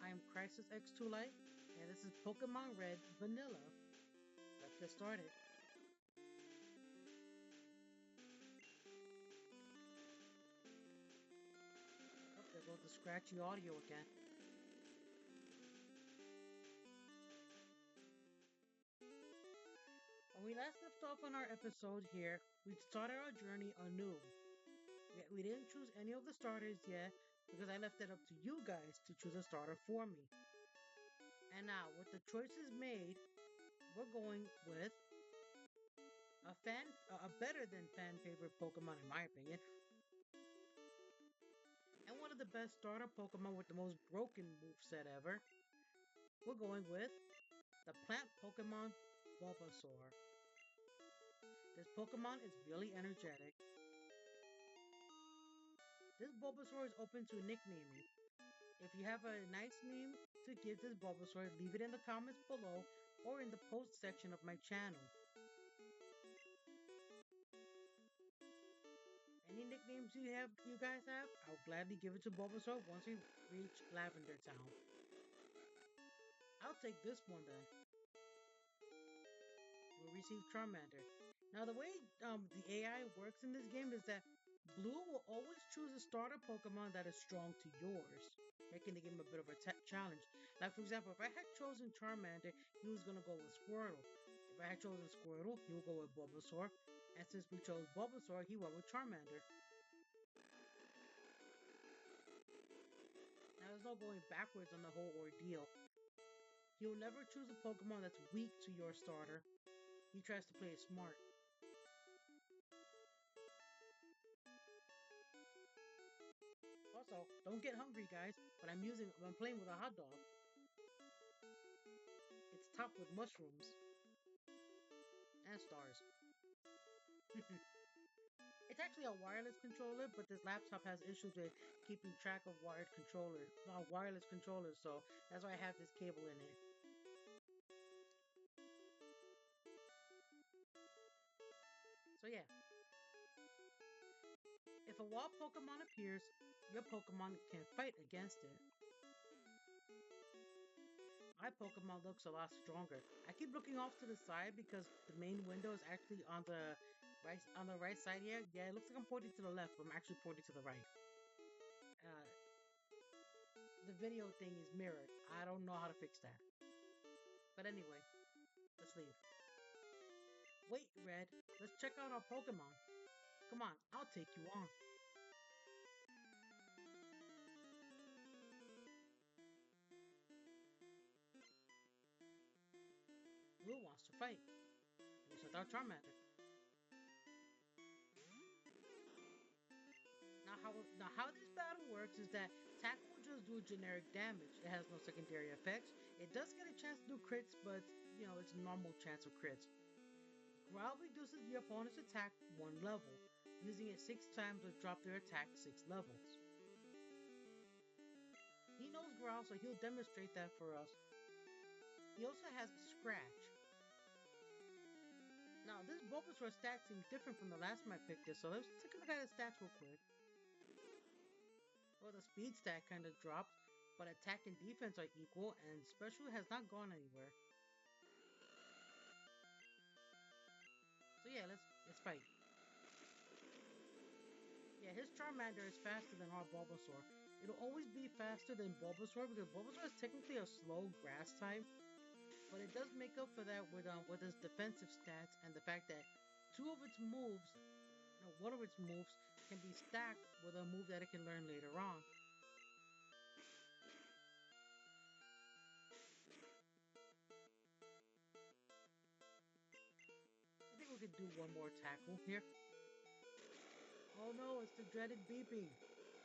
I am Crisis X2 Light, and this is Pokemon Red Vanilla. Let's get started. Oh, there goes the scratchy audio again. When we last left off on our episode here, we started our journey anew. We didn't choose any of the starters yet because I left it up to you guys to choose a starter for me. And now, with the choices made, we're going with a better than fan favorite Pokemon in my opinion, and one of the best starter Pokemon with the most broken moveset ever. We're going with the plant Pokemon Bulbasaur. This Pokemon is really energetic. This Bulbasaur is open to nicknaming. If you have a nice name to give this Bulbasaur, leave it in the comments below or in the post section of my channel. Any nicknames you guys have, I'll gladly give it to Bulbasaur once we reach Lavender Town. I'll take this one then. We'll receive Charmander. Now the way the AI works in this game is that Blue will always choose a starter Pokemon that is strong to yours, making the game a bit of a challenge. Like for example, if I had chosen Charmander, he was gonna go with Squirtle. If I had chosen Squirtle, he would go with Bulbasaur. And since we chose Bulbasaur, he went with Charmander. Now there's no going backwards on the whole ordeal. He'll never choose a Pokemon that's weak to your starter. He tries to play it smart. Also, don't get hungry, guys, but I'm playing with a hot dog. It's topped with mushrooms and stars. It's actually a wireless controller, but this laptop has issues with keeping track of wireless controllers, so that's why I have this cable in it. So yeah, if a wild Pokemon appears, your Pokemon can fight against it. My Pokemon looks a lot stronger. I keep looking off to the side because the main window is actually on the right side here. Yeah, it looks like I'm pointing to the left, but I'm actually pointing to the right. Uh, the video thing is mirrored. I don't know how to fix that. But anyway, let's leave. Wait, Red. Let's check out our Pokemon. Come on, I'll take you on. Blue wants to fight. We sent our Charmander. Now how this battle works is that Tackle will just do generic damage. It has no secondary effects. It does get a chance to do crits, but it's a normal chance of crits. Growl reduces the opponent's attack 1 level. Using it 6 times will drop their attack 6 levels. He knows Growl, so he'll demonstrate that for us. He also has Scratch. Now, this Bulbasaur stats seem different from the last time I picked this, so let's take a look at his stats real quick. Well, the speed stat kind of dropped, but attack and defense are equal, and special has not gone anywhere. So yeah, let's fight. Yeah, his Charmander is faster than our Bulbasaur. It'll always be faster than Bulbasaur because Bulbasaur is technically a slow grass type, but it does make up for that with its defensive stats and the fact that one of its moves can be stacked with a move that it can learn later on. I think we could do one more tackle here. Oh no, it's the dreaded beeping.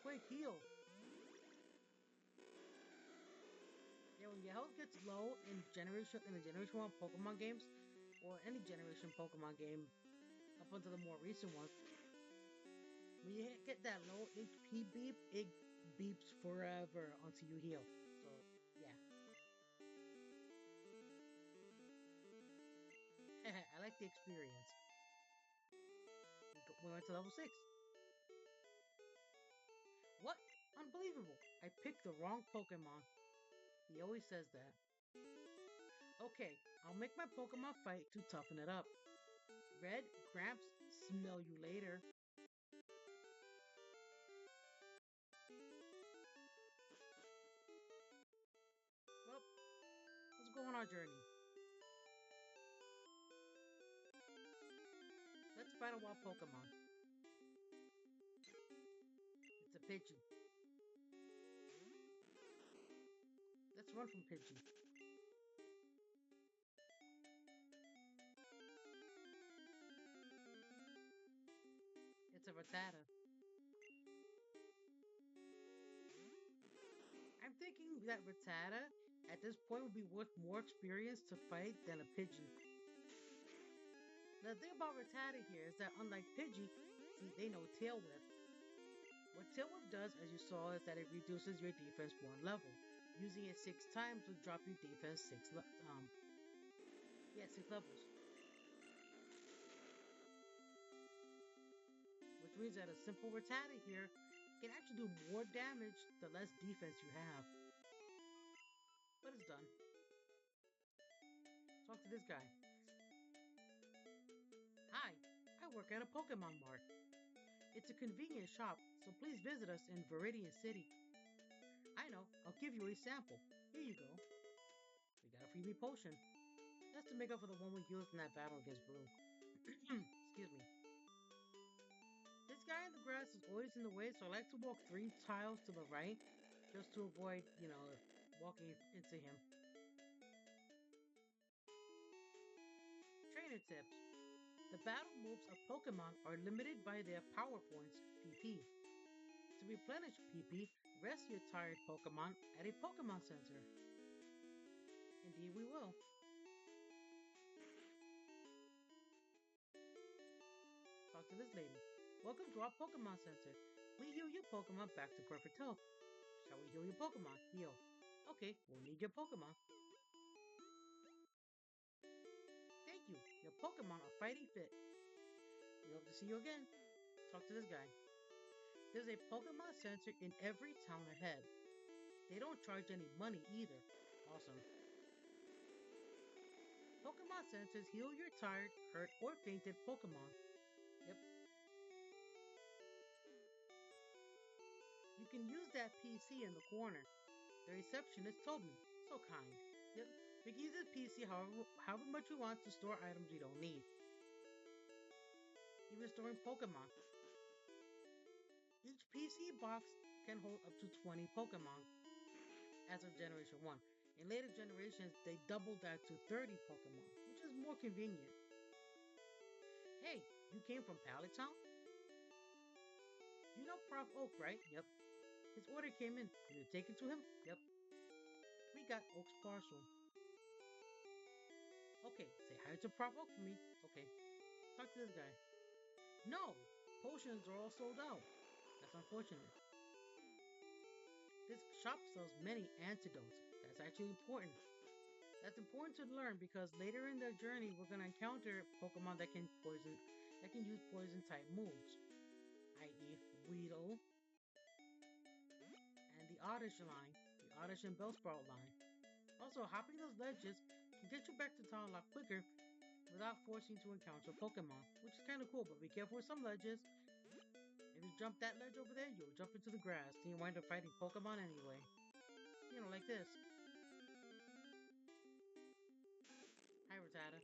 Quick, heal. Yeah, when your health gets low in the Generation 1 Pokemon games, or any Generation Pokemon game, up until the more recent ones, when you get that low HP beep, it beeps forever until you heal. So, yeah. I like the experience. We went to level 6. What? Unbelievable. I picked the wrong Pokemon. He always says that. Okay, I'll make my Pokemon fight to toughen it up. Red, Gramps, smell you later. Well, let's go on our journey. Let's fight a wild Pokemon. It's a Pidgey. Let's run from Pidgey. It's a Rattata. I'm thinking that Rattata at this point would be worth more experience to fight than a Pidgey. The thing about Rattata here is that unlike Pidgey, see, they know Tail Whip. What Tail Whip does, as you saw, is that it reduces your defense one level. Using it 6 times would drop your defense six levels. Which means that a simple Rattata here can actually do more damage the less defense you have. But it's done. Talk to this guy. Hi, I work at a Pokemon Mart. It's a convenient shop, so please visit us in Viridian City. I know, I'll give you a sample. Here you go. We got a freebie potion. That's to make up for the one we used in that battle against Blue. Excuse me. This guy in the grass is always in the way, so I like to walk 3 tiles to the right just to avoid, walking into him. Trainer tips. The battle moves of Pokemon are limited by their power points, PP. To replenish PP, rest your tired Pokemon at a Pokemon Center. Indeed, we will. Talk to this lady. Welcome to our Pokemon Center. We heal your Pokemon back to perfect health. Shall we heal your Pokemon? Heal. Okay, we'll need your Pokemon. Thank you. Your Pokemon are fighting fit. We hope to see you again. Talk to this guy. There's a Pokemon Center in every town ahead. They don't charge any money either. Awesome. Pokemon Centers heal your tired, hurt, or fainted Pokemon. Yep. You can use that PC in the corner. The receptionist told me. So kind. Yep. We can use this PC however much we want to store items we don't need. Even storing Pokemon. Each PC box can hold up to 20 Pokemon as of Generation 1. In later generations, they doubled that to 30 Pokemon, which is more convenient. Hey, you came from Pallet Town? You know Prof Oak, right? Yep. His order came in. Can you take it to him? Yep. We got Oak's parcel. Okay, say hi to Prof Oak for me. Okay. Talk to this guy. No! Potions are all sold out. That's unfortunate. This shop sells many antidotes. That's actually important. That's important to learn because later in the journey we're gonna encounter Pokemon that can use poison type moves, i.e. Weedle and the Oddish line, the Oddish and Bellsprout line. Also, hopping those ledges can get you back to town a lot quicker without forcing to encounter Pokemon, which is kind of cool, but be careful with some ledges. If you jump that ledge over there, you'll jump into the grass, then you wind up fighting Pokemon anyway. Like this. Hi, Rattata.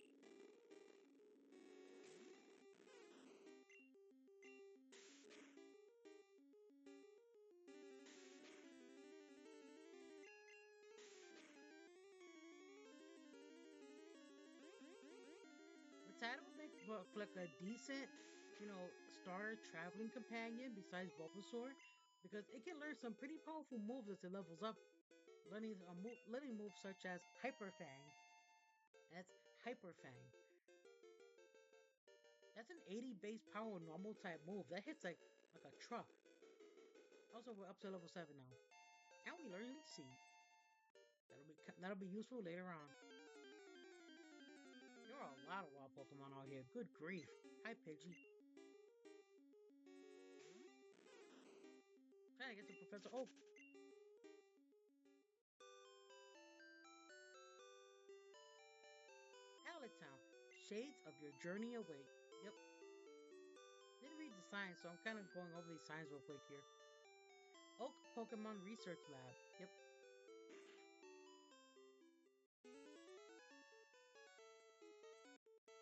Rattata would make for like a decent, starter traveling companion besides Bulbasaur, because it can learn some pretty powerful moves as it levels up, learning moves such as Hyper Fang. That's Hyper Fang. That's an 80 base power normal type move that hits like a truck. Also, we're up to level 7 now, and we learn Leech. That'll be useful later on. There are a lot of wild Pokemon out here. Good grief. Hi, Pidgey. Trying to get to Professor Oak. Shades of your journey away. Yep. Didn't read the signs, so I'm kind of going over these signs real quick here. Oak Pokemon Research Lab. Yep.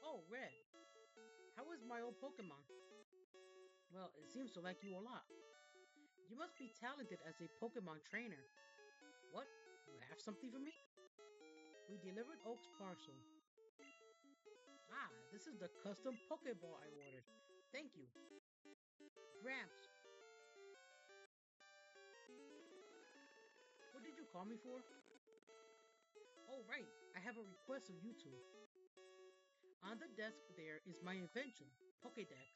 Oh, Red. How is my old Pokemon? Well, it seems to like you a lot. You must be talented as a Pokemon trainer. What? You have something for me? We delivered Oak's parcel. Ah, this is the custom Pokeball I ordered. Thank you. Gramps, what did you call me for? Oh, right, I have a request of you two. On the desk there is my invention, Pokédex.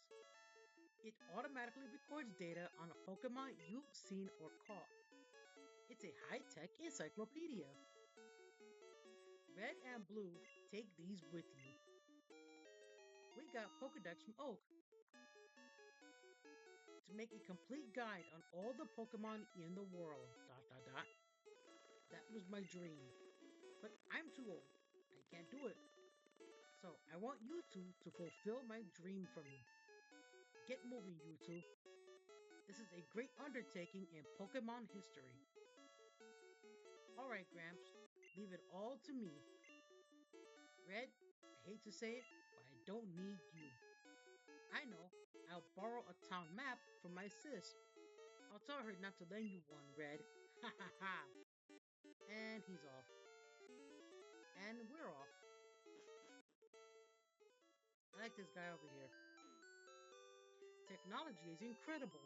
It automatically records data on a Pokemon you've seen or caught. It's a high-tech encyclopedia. Red and Blue, take these with you. We got Pokédex from Oak to make a complete guide on all the Pokemon in the world. Dot dot dot. That was my dream. But I'm too old. I can't do it. So I want you two to fulfill my dream for me. Get moving, you two. This is a great undertaking in Pokemon history. Alright, Gramps. Leave it all to me. Red, I hate to say it, but I don't need you. I know. I'll borrow a town map from my sis. I'll tell her not to lend you one, Red. Ha ha ha. And he's off. And we're off. I like this guy over here. Technology is incredible.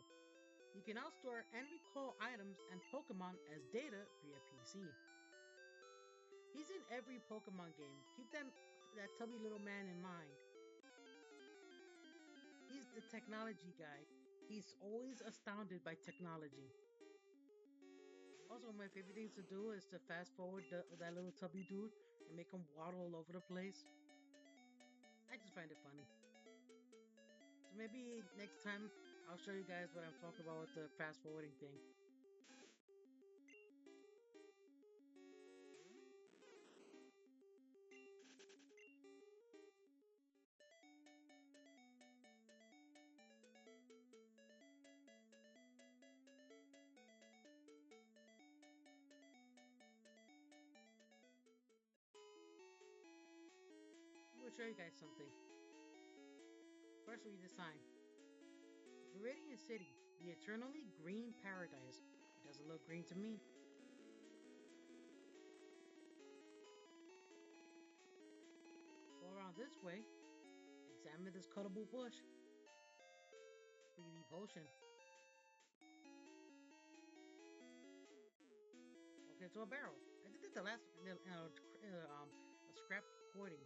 You can now store and recall items and Pokemon as data via PC. He's in every Pokemon game. Keep that tubby little man in mind. He's the technology guy. He's always astounded by technology. Also, one of my favorite things to do is to fast forward that little tubby dude and make him waddle all over the place. I just find it funny. So maybe next time I'll show you guys what I'm talking about with the fast forwarding thing. I'm gonna show you guys something. First, read the sign. Viridian City, the eternally green paradise. It doesn't look green to me. Go around this way. Examine this cuttable bush. 3D potion. Okay, to a barrel. I did the last a scrap recording.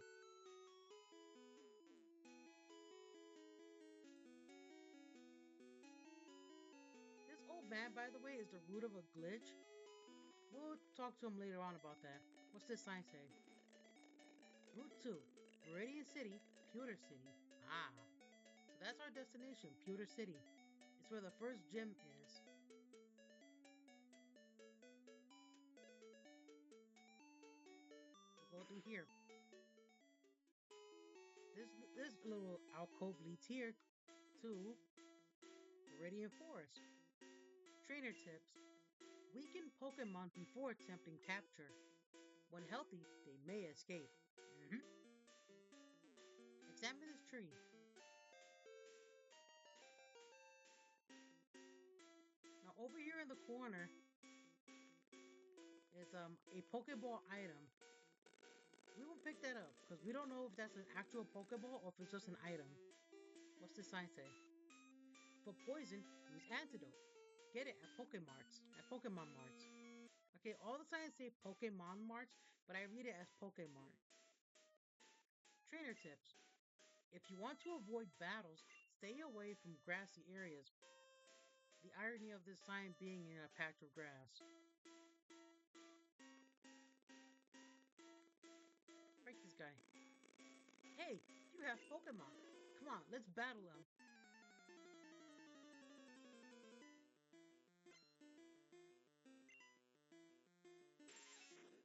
This old man, by the way, is the root of a glitch. We'll talk to him later on about that. What's this sign say? Route 2, Viridian City, Pewter City. Ah, so that's our destination, Pewter City. It's where the first gym is. We'll go through here. This little alcove leads here to Viridian Forest. Trainer tips. Weaken Pokemon before attempting capture. When healthy, they may escape. Mm-hmm. Examine this tree. Now over here in the corner is a Pokeball item. We will pick that up because we don't know if that's an actual Pokeball or if it's just an item. What's the sign say? For poison, use antidote. Get it at Pokemon Marts. Okay, all the signs say Pokemon Marts, but I read it as Pokemart. Trainer tips. If you want to avoid battles, stay away from grassy areas. The irony of this sign being in a patch of grass. Break this guy. Hey, you have Pokemon. Come on, let's battle them.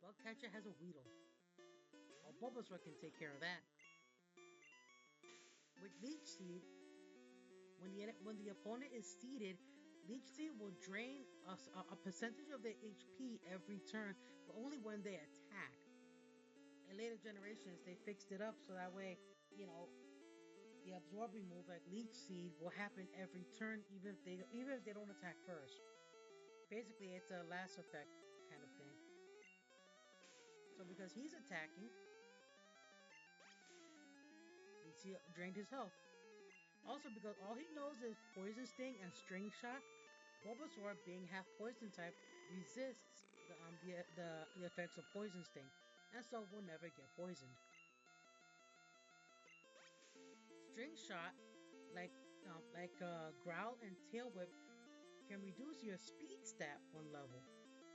Bugcatcher has a Weedle. Well, Bulbasaur can take care of that. With Leech Seed, when the opponent is seeded, Leech Seed will drain a percentage of their HP every turn, but only when they attack. In later generations, they fixed it up so that way, you know, the absorbing move like Leech Seed will happen every turn, even if they don't attack first. Basically, it's a last effect kind of thing. So because he's attacking, Leech Seed drained his health. Also, because all he knows is Poison Sting and String Shot, Bulbasaur, being half Poison type, resists the effects of Poison Sting, and so will never get poisoned. String Shot, Growl and Tail Whip, can reduce your speed stat one level.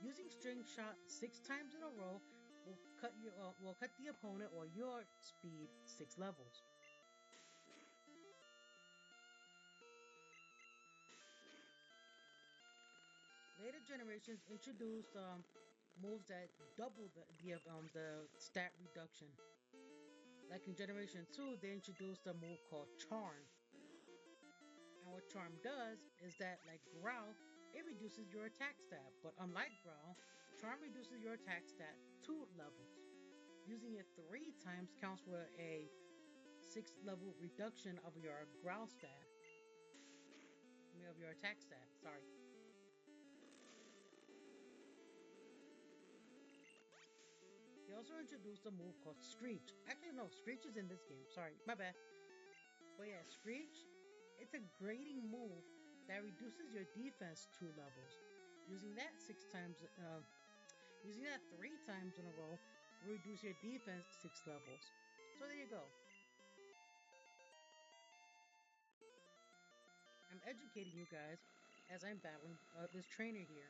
Using String Shot 6 times in a row will cut the opponent or your speed 6 levels. Later generations introduced moves that double the stat reduction. Like in Generation 2, they introduced a move called Charm. And what Charm does is that, like Growl, it reduces your attack stat. But unlike Growl, Charm reduces your attack stat 2 levels. Using it 3 times counts for a 6 level reduction of your Growl stat. I mean, of your attack stat. Sorry. They also introduced a move called Screech. Actually, no, Screech is in this game. Sorry, my bad. But yeah, Screech, it's a grading move that reduces your defense 2 levels. Using that six times, using that 3 times in a row will reduce your defense 6 levels. So there you go. I'm educating you guys as I'm battling this trainer here.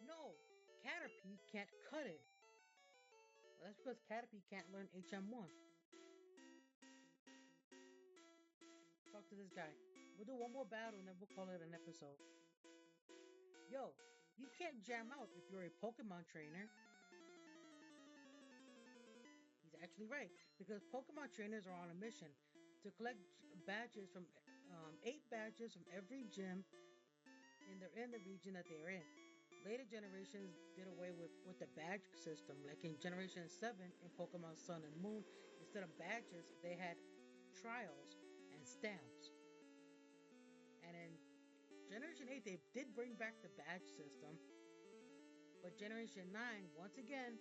No, Caterpie can't cut it. Well, that's because Caterpie can't learn HM1. Talk to this guy. We'll do one more battle and then we'll call it an episode. Yo, you can't jam out if you're a Pokemon trainer. He's actually right, because Pokemon trainers are on a mission to collect badges from 8 badges from every gym in the region that they are in. Later generations did away with the badge system, like in Generation 7 in Pokemon Sun and Moon, instead of badges, they had trials and stamps. And in Generation 8, they did bring back the badge system, but Generation 9, once again,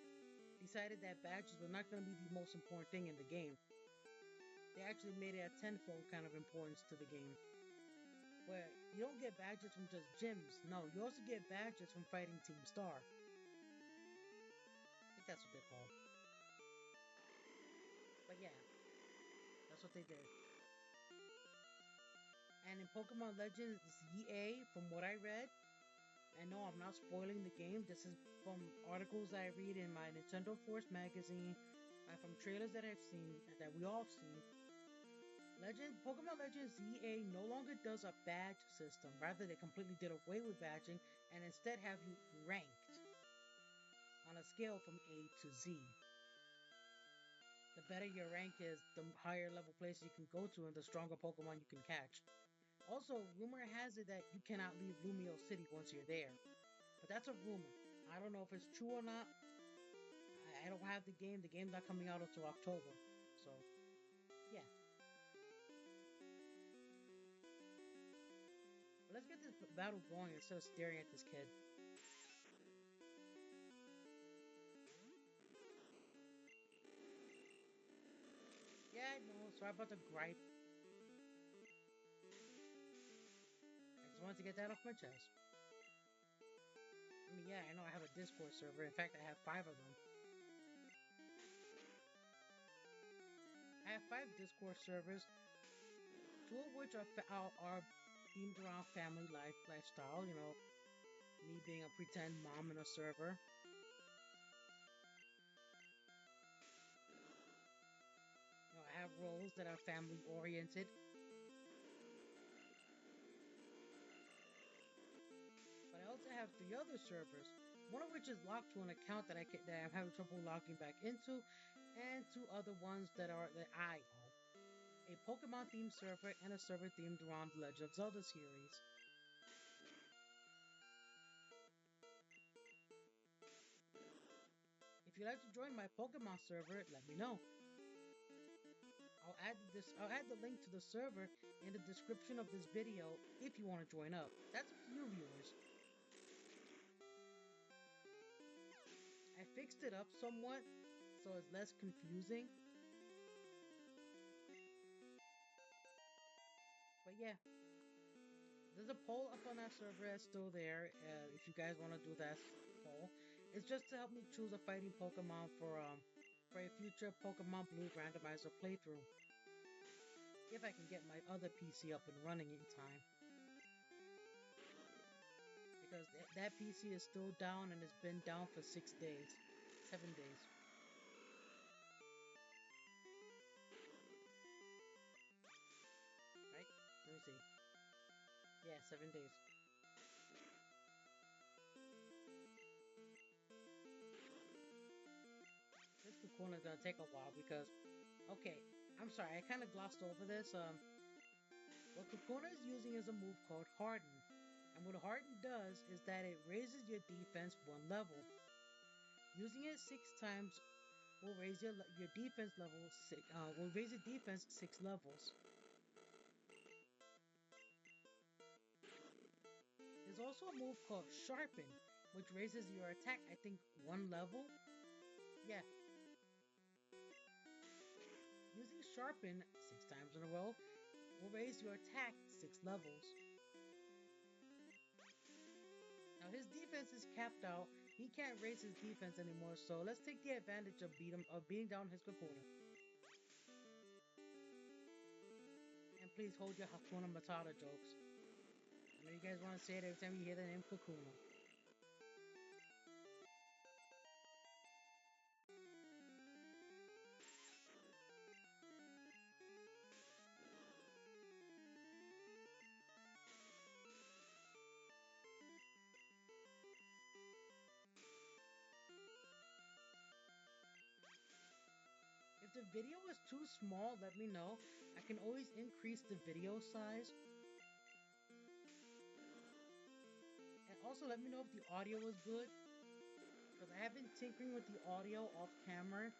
decided that badges were not going to be the most important thing in the game. They actually made it a tenfold kind of importance to the game. Where you don't get badges from just gyms. No, you also get badges from fighting Team Star. I think that's what they're called. But yeah, that's what they did. And in Pokemon Legends ZA, from what I read, and no, I'm not spoiling the game. This is from articles I read in my Nintendo Force magazine, and from trailers that I've seen, that we all have seen. Pokemon Legends ZA no longer does a badge system. Rather, they completely did away with badging and instead have you ranked on a scale from A to Z. The better your rank is, the higher level places you can go to and the stronger Pokemon you can catch. Also, rumor has it that you cannot leave Lumio City once you're there. But that's a rumor. I don't know if it's true or not. I don't have the game. The game's not coming out until October. So, yeah. But let's get this battle going instead of staring at this kid. sorry about the gripe. I just wanted to get that off my chest. I mean, yeah, I know I have a Discord server. In fact, I have 5 of them. I have 5 Discord servers, 2 of which are themed around family lifestyle. You know, me being a pretend mom in a server. You know, I have roles that are family oriented. But I also have 3 other servers, one of which is locked to an account that I'm having trouble logging back into, and 2 other ones that I own. A Pokemon themed server and a server themed around the Legend of Zelda series. If you'd like to join my Pokemon server, let me know. I'll add the link to the server in the description of this video if you want to join up. That's up to you viewers. I fixed it up somewhat so it's less confusing. But yeah, there's a poll up on that server that's still there. If you guys want to do that poll, it's just to help me choose a fighting Pokemon for a future Pokemon Blue randomizer playthrough. If I can get my other PC up and running in time, because that PC is still down and it's been down for 6 days, 7 days. Right? Let me see. Yeah, 7 days. This Kakuna is gonna take a while because, okay, I'm sorry, I kind of glossed over this. What Kakuna is using is a move called Harden, and what Harden does is that it raises your defense 1 level. Using it 6 times will raise your defense level will raise your defense 6 levels. There's also a move called Sharpen, which raises your attack, I think, 1 level. Yeah. Using Sharpen 6 times in a row will raise your attack 6 levels. Now his defense is capped out. He can't raise his defense anymore, so let's take the advantage of beating down his Kakuna. And please hold your Hakuna Matata jokes. I know you guys want to say it every time you hear the name Kakuna. If the video is too small, let me know. I can always increase the video size. And also let me know if the audio is good, because I have been tinkering with the audio off camera.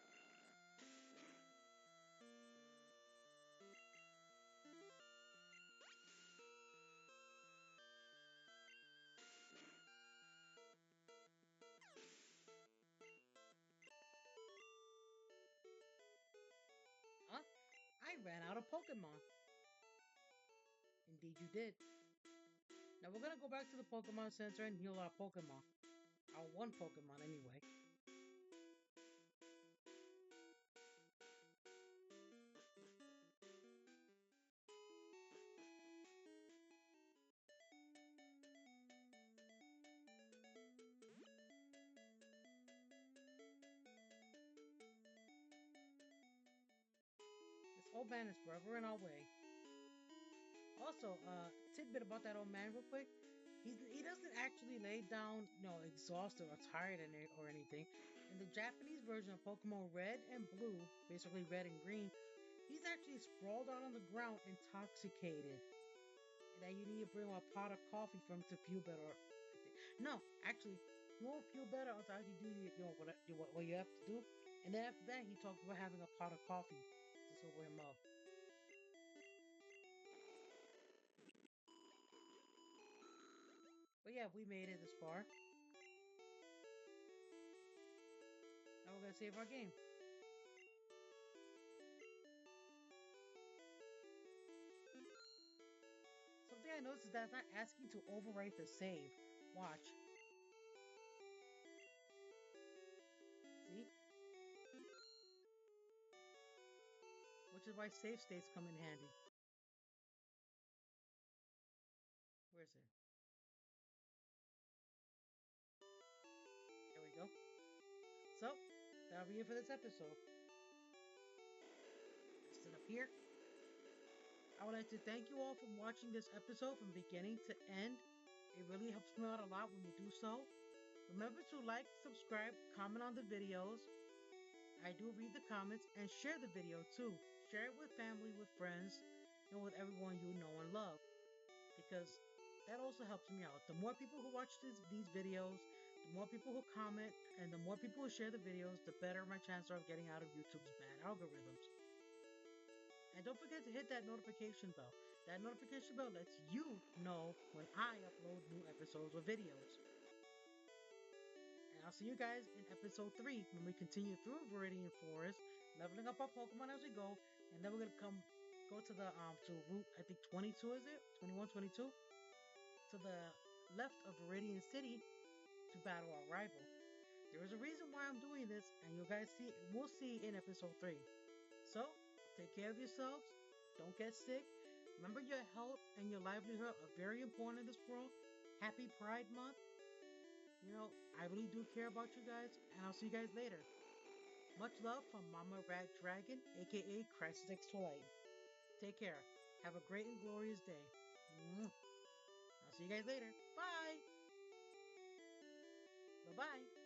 Huh? I ran out of Pokemon. Indeed you did. Now we're gonna go back to the Pokemon Center and heal our Pokemon. Our 1 Pokemon anyway. This old man is forever in our way. Also, tidbit about that old man real quick. He doesn't actually lay down, exhausted or tired or anything. In the Japanese version of Pokemon Red and Blue, basically Red and Green, he's actually sprawled out on the ground, intoxicated. And that you need to bring him a pot of coffee for him to feel better. No, actually, he won't feel better until you do what you have to do. And then after that, he talks about having a pot of coffee to sober him up. But yeah, we made it this far. Now we're gonna save our game. I noticed is that it's not asking to overwrite the save. Watch. See? Which is why save states come in handy. Where is it? There we go. So, that'll be it for this episode. Rest it up here. I would like to thank you all for watching this episode from beginning to end. It really helps me out a lot when you do so. Remember to like, subscribe, comment on the videos. I do read the comments and share the video too. Share it with family, with friends, and with everyone you know and love because that also helps me out. The more people who watch these videos, the more people who comment, and the more people who share the videos, the better my chances are of getting out of YouTube's bad algorithms. And don't forget to hit that notification bell. That notification bell lets you know when I upload new episodes or videos. And I'll see you guys in episode 3 when we continue through Viridian Forest, leveling up our Pokemon as we go, and then we're gonna go to route I think 22 is it? 21, 22? To the left of Viridian City to battle our rival. There is a reason why I'm doing this, and you guys we'll see in episode 3. So, take care of yourselves. Don't get sick. Remember your health and your livelihood are very important in this world. Happy Pride Month. I really do care about you guys, and I'll see you guys later. Much love from Mama Rat Dragon, aka Crisis X Twilight. Take care. Have a great and glorious day. I'll see you guys later. Bye. Bye bye.